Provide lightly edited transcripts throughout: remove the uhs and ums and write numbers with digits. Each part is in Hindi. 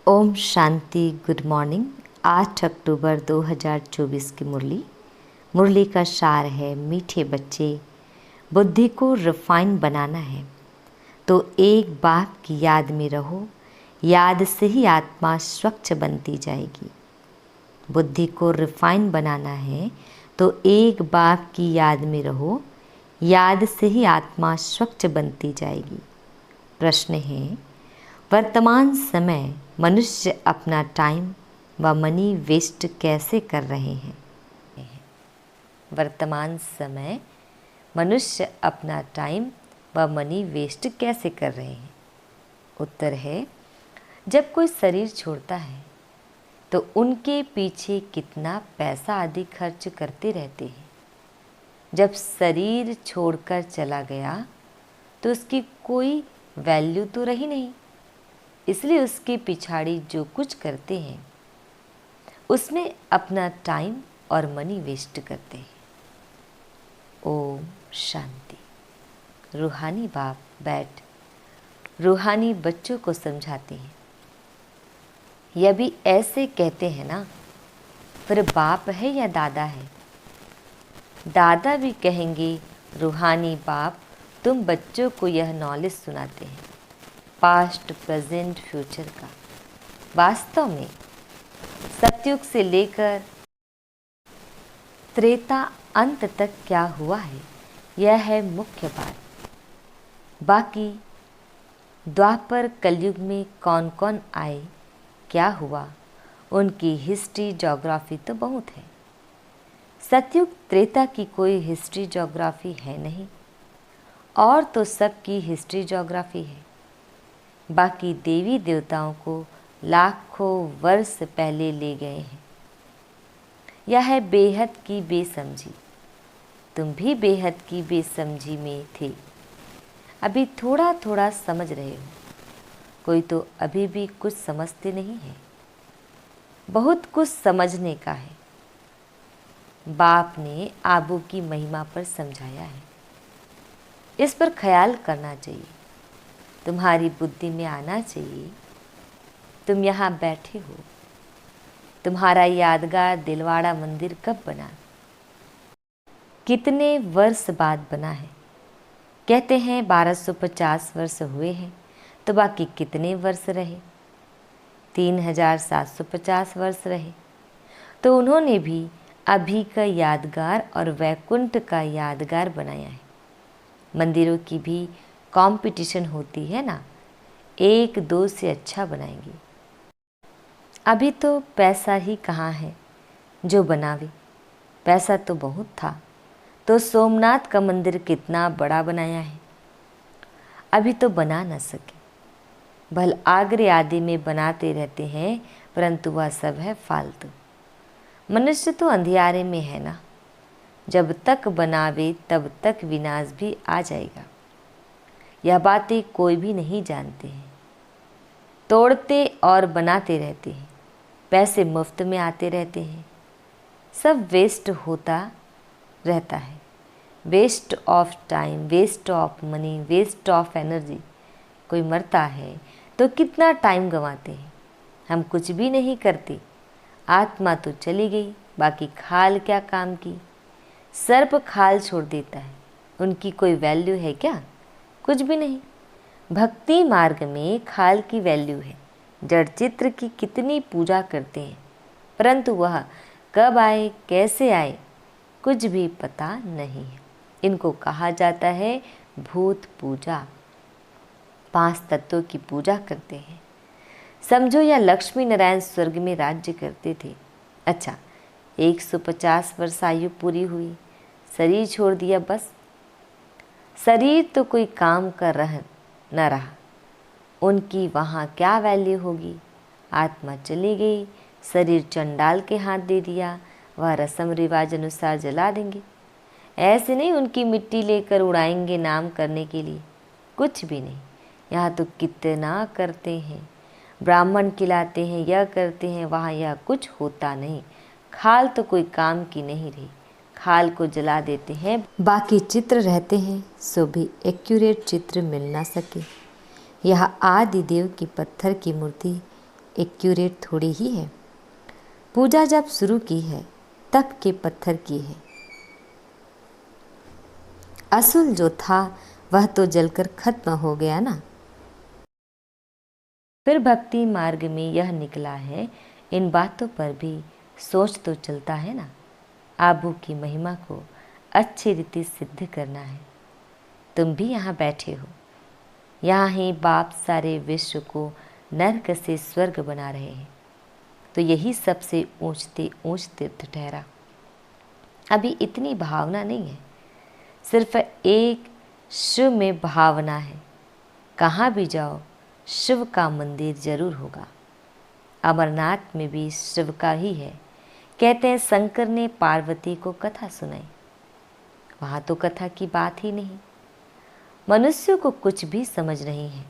ओम शांति। Good morning. 8 अक्टूबर 2024 की मुरली का सार है, मीठे बच्चे, बुद्धि को रिफाइन बनाना है तो एक बाप की याद में रहो, याद से ही आत्मा स्वच्छ बनती जाएगी। बुद्धि को रिफाइन बनाना है तो एक बाप की याद में रहो, याद से ही आत्मा स्वच्छ बनती जाएगी। प्रश्न है, वर्तमान समय मनुष्य अपना टाइम व मनी वेस्ट कैसे कर रहे हैं? वर्तमान समय मनुष्य अपना टाइम व मनी वेस्ट कैसे कर रहे हैं? उत्तर है, जब कोई शरीर छोड़ता है तो उनके पीछे कितना पैसा आदि खर्च करते रहते हैं। जब शरीर छोड़कर चला गया तो उसकी कोई वैल्यू तो रही नहीं, इसलिए उसके पिछाड़ी जो कुछ करते हैं उसमें अपना टाइम और मनी वेस्ट करते हैं। ओम शांति। रूहानी बाप बैठ रूहानी बच्चों को समझाते हैं। यह भी ऐसे कहते हैं ना, फिर बाप है या दादा है? दादा भी कहेंगे, रूहानी बाप तुम बच्चों को यह नॉलेज सुनाते हैं, पास्ट प्रेजेंट फ्यूचर का। वास्तव में सतयुग से लेकर त्रेता अंत तक क्या हुआ है, यह है मुख्य बात। बाकी द्वापर कलयुग में कौन कौन आए, क्या हुआ, उनकी हिस्ट्री ज्योग्राफी तो बहुत है। सतयुग त्रेता की कोई हिस्ट्री ज्योग्राफी है नहीं, और तो सबकी हिस्ट्री ज्योग्राफी है। बाकी देवी देवताओं को लाखों वर्ष पहले ले गए हैं। यह है बेहद की बेसमझी। तुम भी बेहद की बेसमझी में थे, अभी थोड़ा थोड़ा समझ रहे हो। कोई तो अभी भी कुछ समझते नहीं है। बहुत कुछ समझने का है। बाप ने आबू की महिमा पर समझाया है, इस पर ख्याल करना चाहिए, तुम्हारी बुद्धि में आना चाहिए। तुम यहाँ बैठे हो, तुम्हारा यादगार दिलवाड़ा मंदिर कब बना, कितने वर्ष बाद बना है? कहते हैं 1250 वर्ष हुए हैं, तो बाकी कितने वर्ष रहे? 3750 वर्ष रहे। तो उन्होंने भी अभी का यादगार और वैकुंठ का यादगार बनाया है। मंदिरों की भी कंपटीशन होती है ना, एक दो से अच्छा बनाएंगे। अभी तो पैसा ही कहाँ है जो बनावे, पैसा तो बहुत था, तो सोमनाथ का मंदिर कितना बड़ा बनाया है, अभी तो बना न सके। भल आगरे आदि में बनाते रहते हैं, परंतु वह सब है फालतू। मनुष्य तो अंधियारे में है ना, जब तक बनावे तब तक विनाश भी आ जाएगा। यह बातें कोई भी नहीं जानते हैं। तोड़ते और बनाते रहते हैं, पैसे मुफ्त में आते रहते हैं, सब वेस्ट होता रहता है। Waste of time, waste of money, waste of energy. कोई मरता है तो कितना टाइम गंवाते हैं, हम कुछ भी नहीं करते। आत्मा तो चली गई, बाकी खाल क्या काम की? सर्प खाल छोड़ देता है, उनकी कोई वैल्यू है क्या? कुछ भी नहीं। भक्ति मार्ग में खाल की वैल्यू है। जड़ चित्र की कितनी पूजा करते हैं, परंतु वह कब आए कैसे आए कुछ भी पता नहीं है। इनको कहा जाता है भूत पूजा। 5 तत्वों की पूजा करते हैं। समझो या लक्ष्मी नारायण स्वर्ग में राज्य करते थे। अच्छा, 150 वर्ष आयु पूरी हुई, शरीर छोड़ दिया, बस। शरीर तो कोई काम कर रहा न रहा, उनकी वहाँ क्या वैल्यू होगी? आत्मा चली गई, शरीर चंडाल के हाथ दे दिया, वह रस्म रिवाज अनुसार जला देंगे। ऐसे नहीं उनकी मिट्टी लेकर उड़ाएंगे नाम करने के लिए, कुछ भी नहीं। यहाँ तो कितना करते हैं, ब्राह्मण खिलाते हैं, यह करते हैं, वहाँ यह कुछ होता नहीं। खाल तो कोई काम की नहीं रही, खाल को जला देते हैं, बाकी चित्र रहते हैं, सो भी एक्यूरेट चित्र मिल ना सके। यह आदि देव की पत्थर की मूर्ति एक्यूरेट थोड़ी ही है। पूजा जब शुरू की है तब के पत्थर की है। असूल जो था वह तो जलकर खत्म हो गया ना। फिर भक्ति मार्ग में यह निकला है, इन बातों पर भी सोच तो चलता है ना। आबू की महिमा को अच्छी रीति सिद्ध करना है। तुम भी यहाँ बैठे हो, यहाँ ही बाप सारे विश्व को नरक से स्वर्ग बना रहे हैं, तो यही सबसे ऊंच तीर्थ ठहरा। अभी इतनी भावना नहीं है, सिर्फ एक शिव में भावना है। कहाँ भी जाओ शिव का मंदिर जरूर होगा। अमरनाथ में भी शिव का ही है। कहते हैं शंकर ने पार्वती को कथा सुनाई, वहाँ तो कथा की बात ही नहीं। मनुष्यों को कुछ भी समझ नहीं है।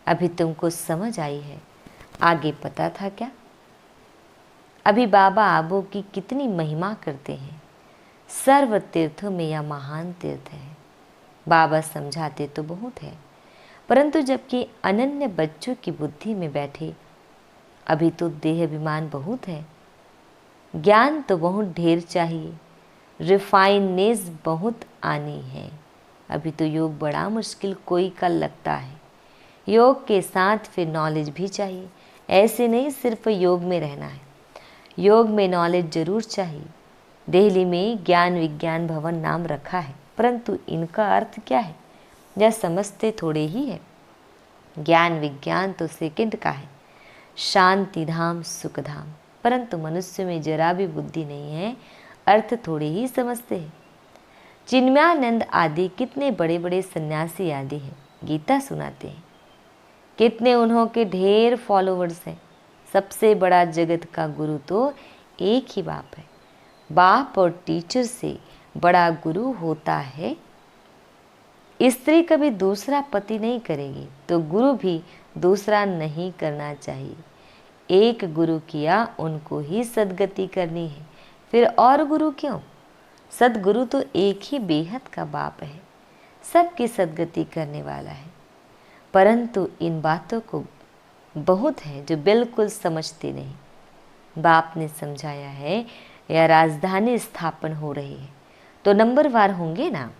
अभी तुमको समझ आई है, आगे पता था क्या? अभी बाबा आबू की कितनी महिमा करते हैं। सर्व तीर्थों में यह महान तीर्थ है। बाबा समझाते तो बहुत है, परंतु जबकि अनन्य बच्चों की बुद्धि में बैठे, अभी तो देह अभिमान बहुत है। ज्ञान तो बहुत ढेर चाहिए, रिफाइनेस बहुत आनी है। अभी तो योग बड़ा मुश्किल कोई का लगता है। योग के साथ फिर नॉलेज भी चाहिए। ऐसे नहीं सिर्फ योग में रहना है, योग में नॉलेज जरूर चाहिए। दिल्ली में ज्ञान विज्ञान भवन नाम रखा है, परंतु इनका अर्थ क्या है यह समझते थोड़े ही है। ज्ञान विज्ञान तो सेकंड का है, शांति धाम सुख धाम, परंतु मनुष्य में जरा भी बुद्धि नहीं है, अर्थ थोड़े ही समझते हैं। चिन्मयानंद आदि कितने बड़े बड़े सन्यासी आदि हैं, गीता सुनाते हैं। कितने उन्हों के ढेर फॉलोवर्स हैं। सबसे बड़ा जगत का गुरु तो एक ही बाप है। बाप और टीचर से बड़ा गुरु होता है। स्त्री कभी दूसरा पति नहीं करेगी, तो गुरु भी दूसरा नहीं करना चाहिए। एक गुरु किया, उनको ही सद्गति करनी है, फिर और गुरु क्यों? सदगुरु तो एक ही बेहद का बाप है, सबकी सद्गति करने वाला है। परंतु इन बातों को बहुत है जो बिल्कुल समझते नहीं। बाप ने समझाया है यह राजधानी स्थापन हो रही है, तो नंबरवार होंगे ना।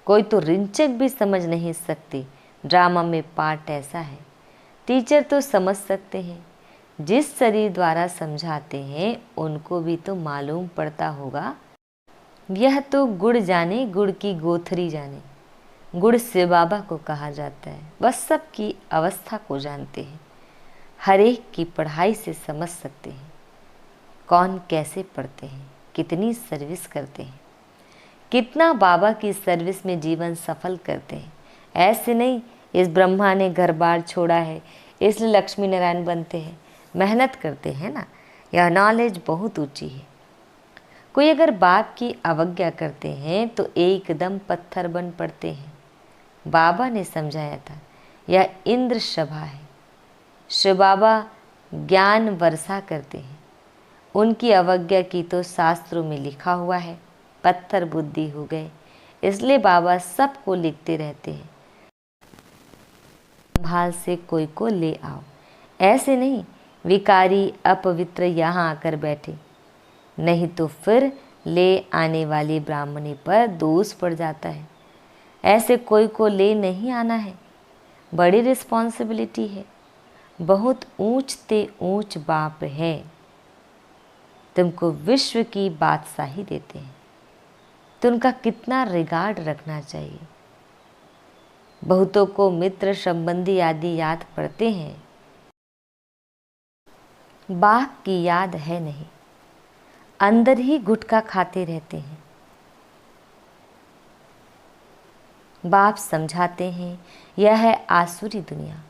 कोई तो रिंचक भी समझ नहीं सकती। ड्रामा में पार्ट ऐसा है, टीचर तो समझ सकते हैं, जिस शरीर द्वारा समझाते हैं उनको भी तो मालूम पड़ता होगा। यह तो गुड़ जाने गुड़ की गोथरी जाने। गुड़ शिव बाबा को कहा जाता है, वह सबकी अवस्था को जानते हैं, हर एक की पढ़ाई से समझ सकते हैं, कौन कैसे पढ़ते हैं, कितनी सर्विस करते हैं, कितना बाबा की सर्विस में जीवन सफल करते हैं। ऐसे नहीं इस ब्रह्मा ने घर बार छोड़ा है इसलिए लक्ष्मी नारायण बनते हैं, मेहनत करते हैं ना। यह नॉलेज बहुत ऊंची है। कोई अगर बाप की अवज्ञा करते हैं तो एकदम पत्थर बन पड़ते हैं। बाबा ने समझाया था यह इंद्र सभा है। शिव बाबा ज्ञान वर्षा करते हैं, उनकी अवज्ञा की तो शास्त्रों में लिखा हुआ है, पत्थर बुद्धि हो गए, इसलिए बाबा सबको लिखते रहते हैं। संभाल से कोई को ले आओ, ऐसे नहीं विकारी अपवित्र यहाँ आकर बैठे, नहीं तो फिर ले आने वाली ब्राह्मणी पर दोष पड़ जाता है। ऐसे कोई को ले नहीं आना है, बड़ी रिस्पॉन्सिबिलिटी है। बहुत ऊंचते ऊंच बाप है, तुमको विश्व की बादशाही देते हैं, तो उनका कितना रिगार्ड रखना चाहिए। बहुतों को मित्र संबंधी आदि याद पड़ते हैं, बाप की याद है नहीं, अंदर ही गुटखा खाते रहते हैं। बाप समझाते हैं यह है आसुरी दुनिया,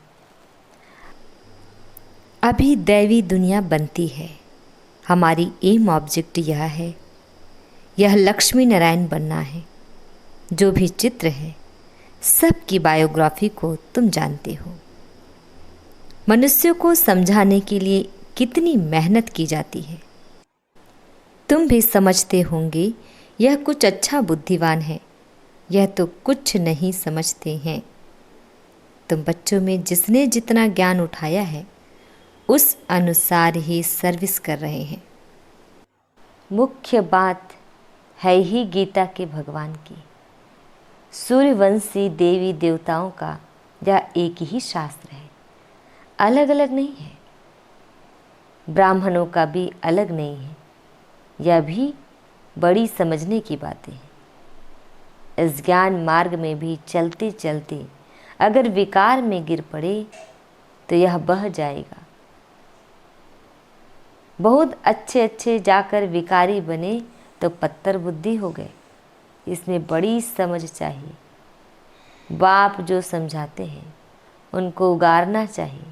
अभी दैवी दुनिया बनती है। हमारी एम ऑब्जेक्ट यह है, यह लक्ष्मी नारायण बनना है। जो भी चित्र है सबकी बायोग्राफी को तुम जानते हो। मनुष्यों को समझाने के लिए कितनी मेहनत की जाती है, तुम भी समझते होंगे। यह कुछ अच्छा बुद्धिमान है, यह तो कुछ नहीं समझते हैं। तुम बच्चों में जिसने जितना ज्ञान उठाया है उस अनुसार ही सर्विस कर रहे हैं। मुख्य बात है ही गीता के भगवान की। सूर्यवंशी देवी देवताओं का यह एक ही शास्त्र है, अलग अलग नहीं है। ब्राह्मणों का भी अलग नहीं है। यह भी बड़ी समझने की बातें हैं। इस ज्ञान मार्ग में भी चलते चलते अगर विकार में गिर पड़े तो यह बह जाएगा। बहुत अच्छे अच्छे जाकर विकारी बने तो पत्थर बुद्धि हो गए। इसमें बड़ी समझ चाहिए। बाप जो समझाते हैं उनको उगारना चाहिए।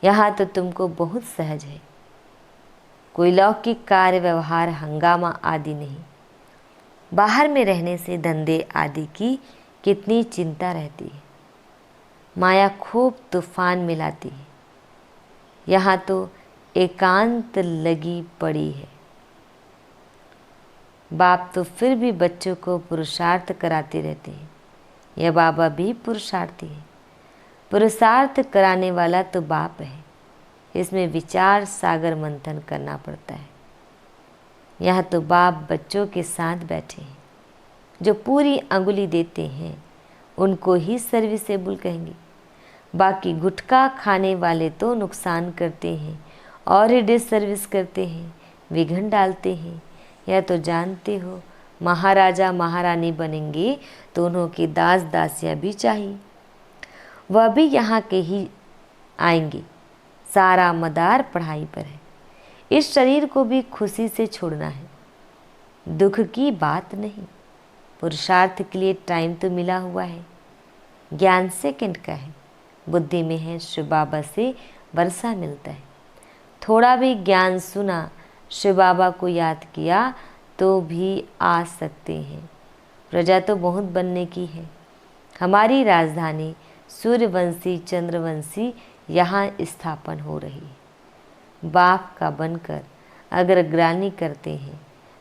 यहाँ तो तुमको बहुत सहज है। कोई लौकिक कार्य व्यवहार हंगामा आदि नहीं। बाहर में रहने से धंधे आदि की कितनी चिंता रहती है। माया खूब तूफान मिलाती है। यहाँ तो एकांत लगी पड़ी है। बाप तो फिर भी बच्चों को पुरुषार्थ कराते रहते हैं। यह बाबा भी पुरुषार्थी है। पुरुषार्थ कराने वाला तो बाप है। इसमें विचार सागर मंथन करना पड़ता है। यहाँ तो बाप बच्चों के साथ बैठे हैं। जो पूरी अंगुली देते हैं उनको ही सर्विसेबल कहेंगे। बाकी गुटखा खाने वाले तो नुकसान करते हैं और ही डिसर्विस करते हैं, विघन डालते हैं। यह तो जानते हो, महाराजा महारानी बनेंगे तो उन्हों की दास दासियाँ भी चाहिए। वह भी यहाँ के ही आएंगे। सारा मदार पढ़ाई पर है। इस शरीर को भी खुशी से छोड़ना है, दुख की बात नहीं। पुरुषार्थ के लिए टाइम तो मिला हुआ है। ज्ञान सेकंड का है, बुद्धि में है। शिव बाबा से वर्षा मिलता है। थोड़ा भी ज्ञान सुना, शिव बाबा को याद किया तो भी आ सकते हैं। प्रजा तो बहुत बनने की है। हमारी राजधानी सूर्यवंशी चंद्रवंशी यहाँ स्थापन हो रही है। बाप का बनकर अगर अग्रानी करते हैं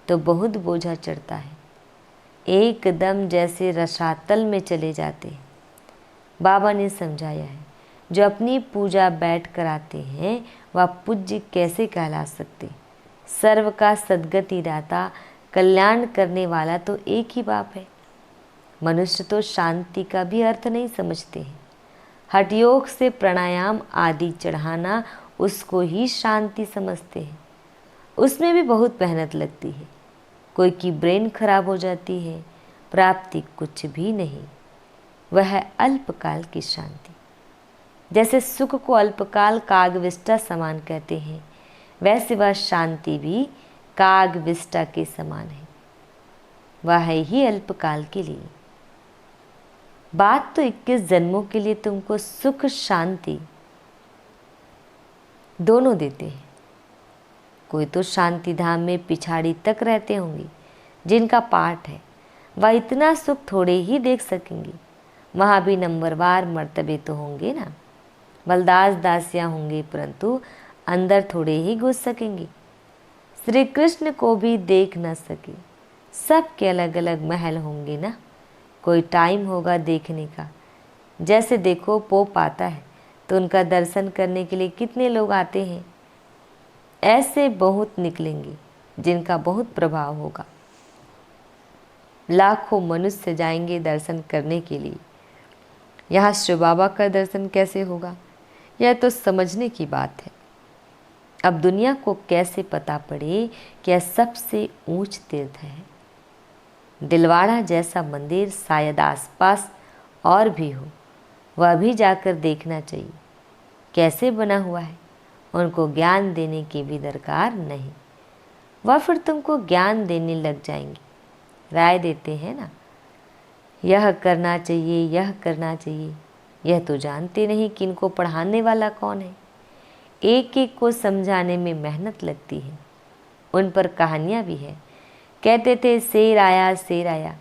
तो बहुत बोझा चढ़ता है। एकदम जैसे रसातल में चले जाते हैं। बाबा ने समझाया है, जो अपनी पूजा बैठ कराते हैं वह पूज्य कैसे कहला सकते। सर्व का सद्गति दाता कल्याण करने वाला तो एक ही बाप है। मनुष्य तो शांति का भी अर्थ नहीं समझते हैं। हठयोग से प्राणायाम आदि चढ़ाना उसको ही शांति समझते हैं। उसमें भी बहुत मेहनत लगती है। कोई की ब्रेन खराब हो जाती है, प्राप्ति कुछ भी नहीं। वह है अल्पकाल की शांति। जैसे सुख को अल्पकाल कागविष्टा समान कहते हैं, वैसे वह शांति भी कागविष्टा के समान है। वह है ही अल्पकाल के लिए। बात तो 21 जन्मों के लिए तुमको सुख शांति दोनों देते हैं। कोई तो शांति धाम में पिछाड़ी तक रहते होंगे, जिनका पाठ है, वह इतना सुख थोड़े ही देख सकेंगे। वहाँ भी नंबरवार मर्तबे तो होंगे ना। बलदास दासियाँ होंगे, परंतु अंदर थोड़े ही घुस सकेंगे। श्री कृष्ण को भी देख न सके। सबके अलग अलग महल होंगे ना। कोई टाइम होगा देखने का। जैसे देखो पोप आता है तो उनका दर्शन करने के लिए कितने लोग आते हैं। ऐसे बहुत निकलेंगे जिनका बहुत प्रभाव होगा। लाखों मनुष्य जाएंगे दर्शन करने के लिए। यहाँ शिव बाबा का दर्शन कैसे होगा, यह तो समझने की बात है। अब दुनिया को कैसे पता पड़े कि यह सबसे ऊंच तीर्थ है। दिलवाड़ा जैसा मंदिर शायद आसपास और भी हो, वह भी जाकर देखना चाहिए कैसे बना हुआ है। उनको ज्ञान देने की भी दरकार नहीं, वह फिर तुमको ज्ञान देने लग जाएंगे। राय देते हैं ना, यह करना चाहिए, यह करना चाहिए। यह तो जानते नहीं कि इनको पढ़ाने वाला कौन है। एक एक को समझाने में मेहनत लगती है। उन पर कहानियाँ भी है। कहते थे शेर आया शेर आया।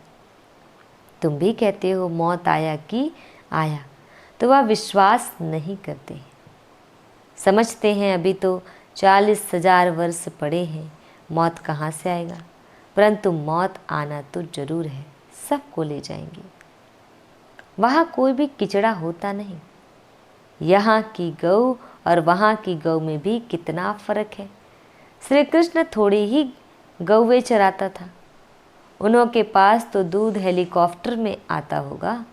तुम भी कहते हो मौत आया कि आया, तो वह विश्वास नहीं करते। समझते हैं अभी तो 40,000 वर्ष पड़े हैं, मौत कहाँ से आएगा। परंतु मौत आना तो जरूर है, सबको ले जाएंगे। वहाँ कोई भी किचड़ा होता नहीं। यहाँ की गऊ और वहाँ की गौ में भी कितना फर्क है। श्री कृष्ण थोड़ी ही गौवें चराता था। उन्हों के पास तो दूध हेलीकॉप्टर में आता होगा।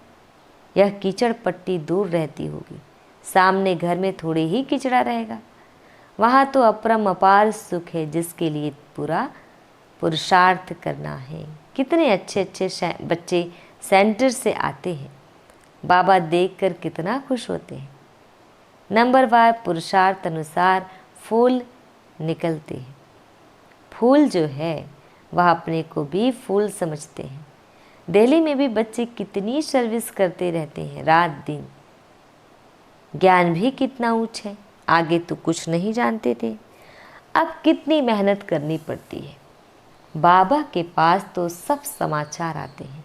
यह कीचड़ पट्टी दूर रहती होगी, सामने घर में थोड़ी ही कीचड़ा रहेगा। वहाँ तो अपरम सुख है जिसके लिए पूरा पुरुषार्थ करना है। कितने अच्छे अच्छे बच्चे सेंटर से आते हैं, बाबा देखकर कितना खुश होते हैं। नंबरवार पुरुषार्थ अनुसार फूल निकलते हैं। फूल जो है वह अपने को भी फूल समझते हैं। दिल्ली में भी बच्चे कितनी सर्विस करते रहते हैं रात दिन। ज्ञान भी कितना ऊंच है, आगे तो कुछ नहीं जानते थे, अब कितनी मेहनत करनी पड़ती है। बाबा के पास तो सब समाचार आते हैं,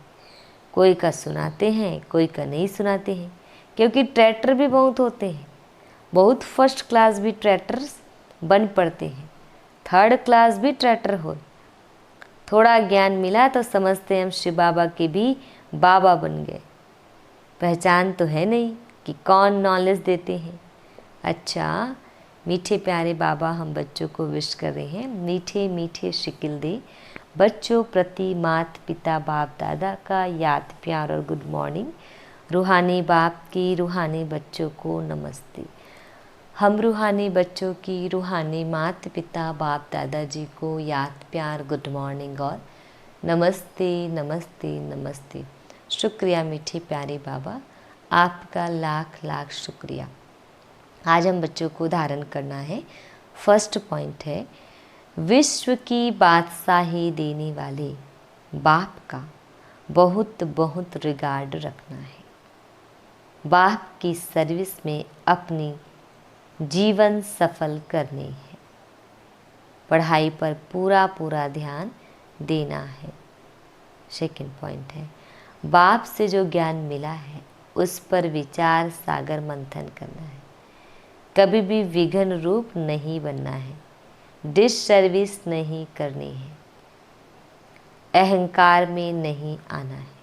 कोई का सुनाते हैं, कोई का नहीं सुनाते हैं, क्योंकि ट्रैक्टर भी बहुत होते हैं। बहुत फर्स्ट क्लास भी ट्रैक्टर्स बन पड़ते हैं, थर्ड क्लास भी ट्रैक्टर हो। थोड़ा ज्ञान मिला तो समझते हम शिव बाबा के भी बाबा बन गए। पहचान तो है नहीं कि कौन नॉलेज देते हैं। अच्छा, मीठे प्यारे बाबा हम बच्चों को विश कर रहे हैं। मीठे मीठे शिकिल दे बच्चों प्रति माता पिता बाप दादा का याद प्यार और गुड मॉर्निंग। रूहानी बाप की रूहानी बच्चों को नमस्ते। हम रूहानी बच्चों की रूहानी माता पिता बाप दादाजी को याद प्यार गुड मॉर्निंग और नमस्ते नमस्ते नमस्ते। शुक्रिया मीठे प्यारे बाबा, आपका लाख लाख शुक्रिया। आज हम बच्चों को धारण करना है। फर्स्ट पॉइंट है, विश्व की बादशाही देने वाले बाप का बहुत बहुत रिगार्ड रखना है। बाप की सर्विस में अपनी जीवन सफल करनी है। पढ़ाई पर पूरा पूरा ध्यान देना है। सेकंड पॉइंट है, बाप से जो ज्ञान मिला है उस पर विचार सागर मंथन करना है। कभी भी विघ्न रूप नहीं बनना है, डिस सर्विस नहीं करनी है, अहंकार में नहीं आना है।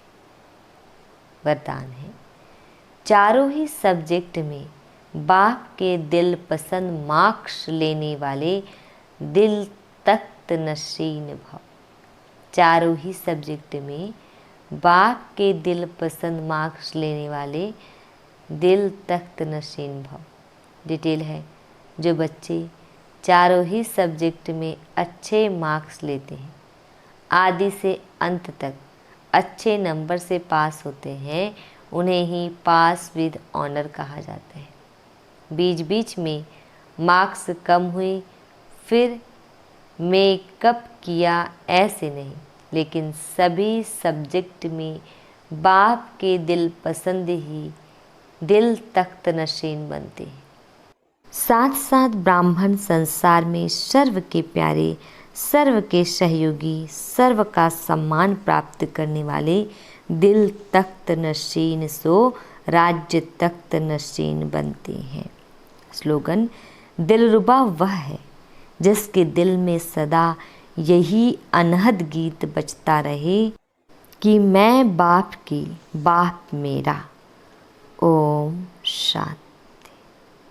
वरदान है, चारों ही सब्जेक्ट में बाप के दिल पसंद मार्क्स लेने वाले दिल तख्त नशीन भव। चारों ही सब्जेक्ट में बाप के दिल पसंद मार्क्स लेने वाले दिल तख्त नशीन भव। डिटेल है, जो बच्चे चारों ही सब्जेक्ट में अच्छे मार्क्स लेते हैं, आदि से अंत तक अच्छे नंबर से पास होते हैं, उन्हें ही पास विद ऑनर कहा जाता है। बीच बीच में मार्क्स कम हुए फिर मेकअप किया, ऐसे नहीं, लेकिन सभी सब्जेक्ट में बाप के दिल पसंद ही दिल तख्त नशीन बनते हैं। साथ साथ ब्राह्मण संसार में सर्व के प्यारे, सर्व के सहयोगी, सर्व का सम्मान प्राप्त करने वाले दिल तख्त नशीन सो राज्य तख्त नशीन बनते हैं। स्लोगन, दिलरुबा वह है जिसके दिल में सदा यही अनहद गीत बजता रहे कि मैं बाप की, बाप मेरा। ओम शांति।